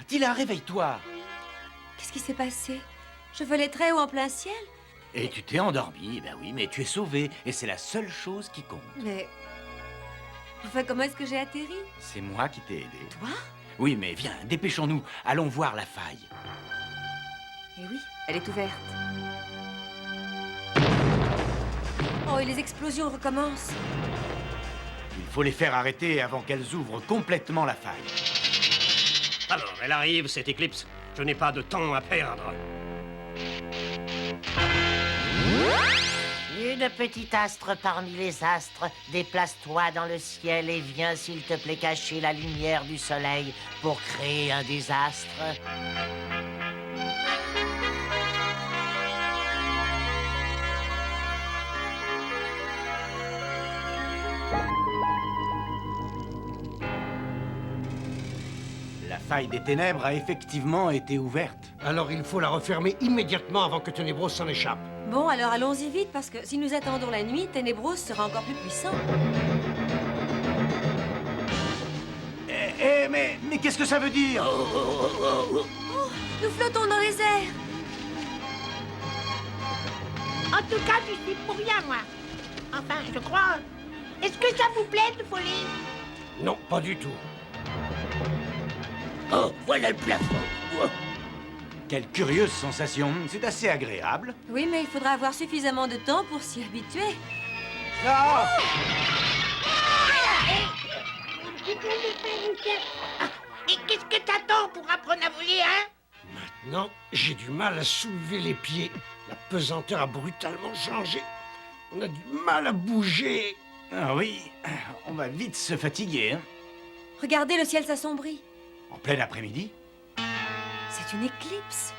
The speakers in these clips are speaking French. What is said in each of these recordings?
Tila, réveille-toi. Qu'est-ce qui s'est passé? Je volais très haut en plein ciel? Et tu t'es endormi, ben oui, mais tu es sauvé, et c'est la seule chose qui compte. Mais... Enfin, comment est-ce que j'ai atterri? C'est moi qui t'ai aidé. Toi? Oui, mais viens, dépêchons-nous, allons voir la faille. Eh oui, elle est ouverte. Oh, et les explosions recommencent. Il faut les faire arrêter avant qu'elles ouvrent complètement la faille. Alors, elle arrive, cette éclipse. Je n'ai pas de temps à perdre. Une petite astre parmi les astres, déplace-toi dans le ciel et viens, s'il te plaît, cacher la lumière du soleil pour créer un désastre. La faille des ténèbres a effectivement été ouverte. Alors il faut la refermer immédiatement avant que Ténébros s'en échappe. Bon, alors allons-y vite, parce que si nous attendons la nuit, Ténébros sera encore plus puissant. Mais qu'est-ce que ça veut dire? Oh, nous flottons dans les airs. En tout cas, je suis pour rien, moi. Enfin, je crois. Est-ce que ça vous plaît de voler? Non, pas du tout. Oh, voilà le plafond. Oh. Quelle curieuse sensation, c'est assez agréable. Oui, mais il faudra avoir suffisamment de temps pour s'y habituer. Ah! Et qu'est-ce que t'attends pour apprendre à voler, hein? Maintenant, j'ai du mal à soulever les pieds. La pesanteur a brutalement changé. On a du mal à bouger. Ah oui, on va vite se fatiguer, hein. Regardez, le ciel s'assombrit. En plein après-midi? C'est une éclipse.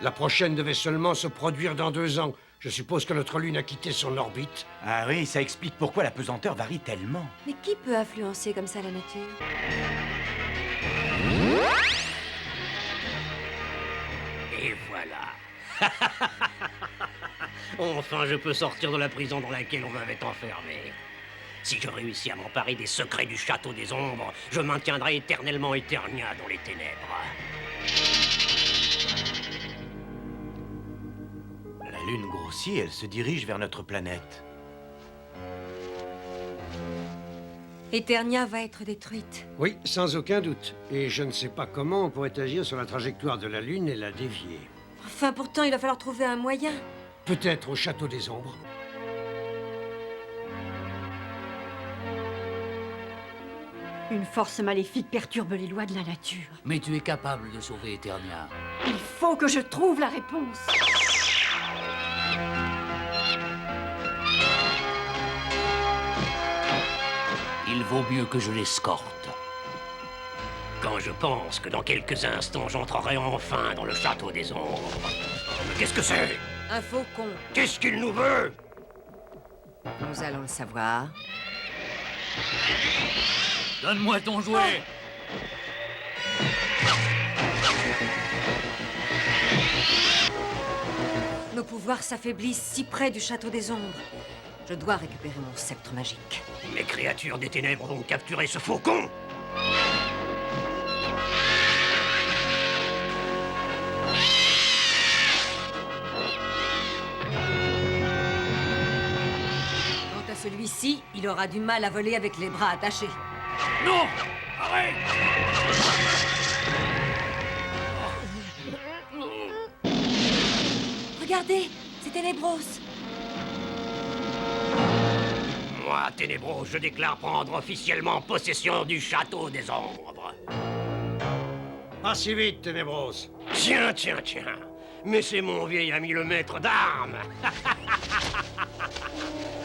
La prochaine devait seulement se produire dans 2 ans. Je suppose que notre Lune a quitté son orbite. Ah oui, ça explique pourquoi la pesanteur varie tellement. Mais qui peut influencer comme ça la nature? Et voilà. Enfin, je peux sortir de la prison dans laquelle on m'avait enfermé. Si je réussis à m'emparer des secrets du château des ombres, je maintiendrai éternellement Eternia dans les ténèbres. La Lune grossit, elle se dirige vers notre planète. Eternia va être détruite. Oui, sans aucun doute. Et je ne sais pas comment on pourrait agir sur la trajectoire de la Lune et la dévier. Enfin, pourtant, il va falloir trouver un moyen. Peut-être au château des ombres. Une force maléfique perturbe les lois de la nature. Mais tu es capable de sauver Eternia. Il faut que je trouve la réponse. Il vaut mieux que je l'escorte. Quand je pense que dans quelques instants, j'entrerai enfin dans le château des ombres. Mais qu'est-ce que c'est? Un faucon. Qu'est-ce qu'il nous veut? Nous allons le savoir. Donne-moi ton jouet. Nos pouvoirs s'affaiblissent si près du château des ombres. Je dois récupérer mon sceptre magique. Les créatures des ténèbres vont capturer ce faucon. Quant à celui-ci, il aura du mal à voler avec les bras attachés. Non! Arrête! Regardez, c'est Ténébros. Moi, Ténébros, je déclare prendre officiellement possession du château des ombres. Pas si vite, Ténébros. Tiens. Mais c'est mon vieil ami le maître d'armes.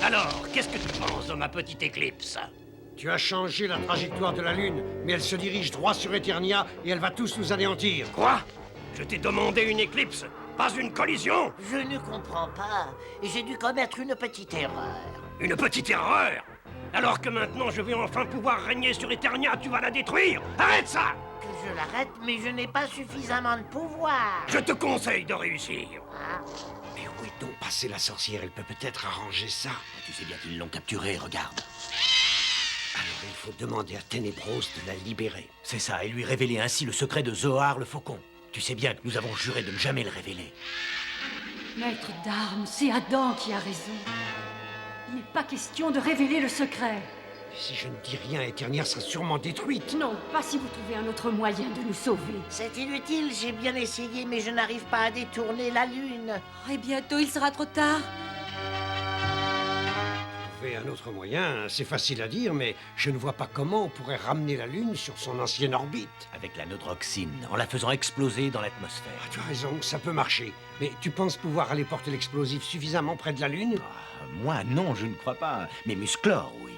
Alors, qu'est-ce que tu penses de ma petite éclipse? Tu as changé la trajectoire de la Lune, mais elle se dirige droit sur Eternia et elle va tous nous anéantir. Quoi? Je t'ai demandé une éclipse, pas une collision? Je ne comprends pas. J'ai dû commettre une petite erreur. Une petite erreur? Alors que maintenant je vais enfin pouvoir régner sur Eternia, tu vas la détruire? Arrête ça! Que je l'arrête, mais je n'ai pas suffisamment de pouvoir. Je te conseille de réussir. Ah, Mais où est donc passée la sorcière? Elle peut peut-être arranger ça. Tu sais bien qu'ils l'ont capturé, regarde. Alors il faut demander à Ténébros de la libérer. C'est ça, et lui révéler ainsi le secret de Zohar le Faucon. Tu sais bien que nous avons juré de ne jamais le révéler. Maître d'armes, c'est Adam qui a raison. Il n'est pas question de révéler le secret. Si je ne dis rien, Eternia sera sûrement détruite. Non, pas si vous trouvez un autre moyen de nous sauver. C'est inutile, j'ai bien essayé, mais je n'arrive pas à détourner la lune. Et bientôt, il sera trop tard. Trouver un autre moyen, c'est facile à dire, mais je ne vois pas comment on pourrait ramener la Lune sur son ancienne orbite. Avec la neuroxine, en la faisant exploser dans l'atmosphère. Ah, tu as raison, ça peut marcher. Mais tu penses pouvoir aller porter l'explosif suffisamment près de la Lune? Moi, non, je ne crois pas. Mais Musclor, oui.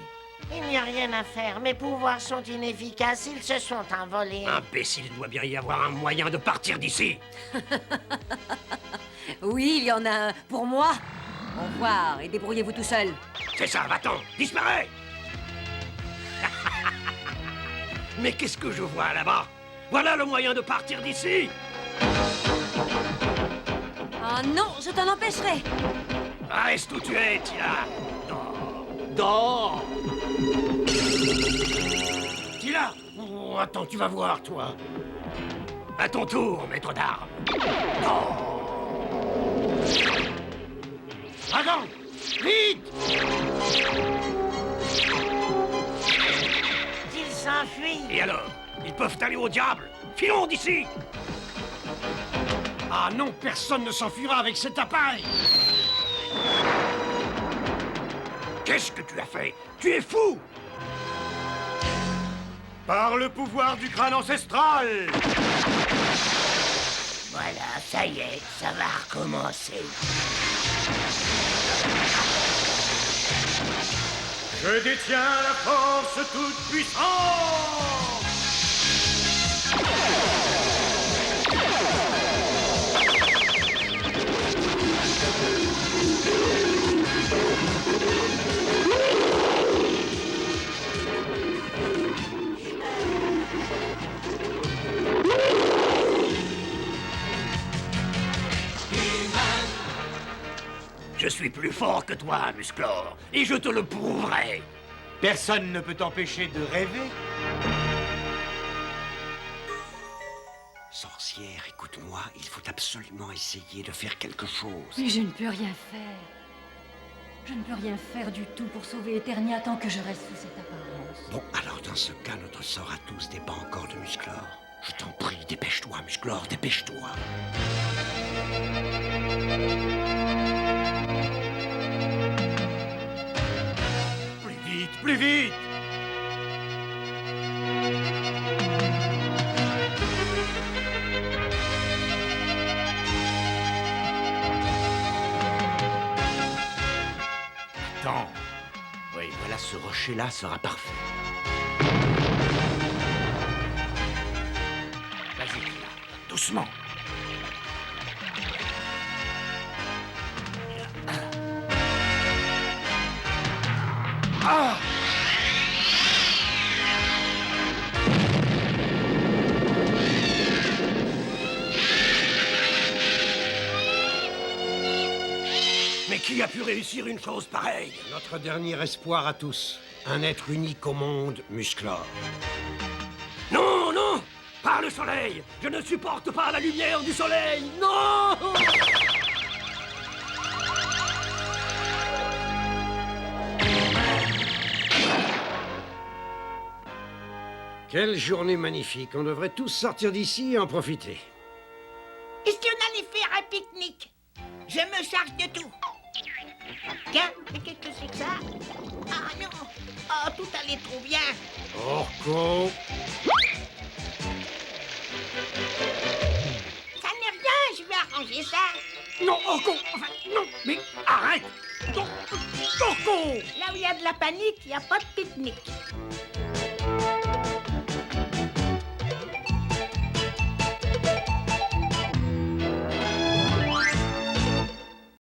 Il n'y a rien à faire, mes pouvoirs sont inefficaces, ils se sont envolés. Imbécile, il doit bien y avoir un moyen de partir d'ici. Oui, il y en a un. Pour moi. Au revoir, et débrouillez-vous tout seul. C'est ça, va-t'en, disparais. Mais qu'est-ce que je vois là-bas? Voilà le moyen de partir d'ici. Ah non, je t'en empêcherai. Reste où tu es, Tila. Dors. Tila! Oh, attends, tu vas voir, toi. À ton tour, maître d'armes. Dragon! Vite! Ils s'enfuient. Et alors? Ils peuvent aller au diable. Filons d'ici. Ah non, personne ne s'enfuira avec cet appareil! Qu'est-ce que tu as fait? Tu es fou! Par le pouvoir du crâne ancestral! Voilà, ça y est, ça va recommencer. Je détiens la force toute puissante! Je suis plus fort que toi, Musclor, et je te le prouverai. Personne ne peut t'empêcher de rêver. Sorcière, écoute-moi, il faut absolument essayer de faire quelque chose. Mais je ne peux rien faire. Je ne peux rien faire du tout pour sauver Eternia tant que je reste sous cette apparence. Bon, alors dans ce cas, notre sort à tous dépend encore de Musclor. Je t'en prie, dépêche-toi, Musclor, dépêche-toi. Plus vite, plus vite! Attends. Oui, voilà, ce rocher-là sera parfait. Vas-y, Tila, doucement. Ah! Mais qui a pu réussir une chose pareille? Notre dernier espoir à tous. Un être unique au monde, Musclor. Non, non! Pas le soleil! Je ne supporte pas la lumière du soleil! Non! Quelle journée magnifique. On devrait tous sortir d'ici et en profiter. Et si on allait faire un pique-nique? Je me charge de tout. Tiens, mais qu'est-ce que c'est que ça? Ah non! Oh, tout allait trop bien. Orko! Ça n'est rien, je vais arranger ça. Non, Orko! Enfin, non, mais arrête! Non, Orko! Là où il y a de la panique, il n'y a pas de pique-nique.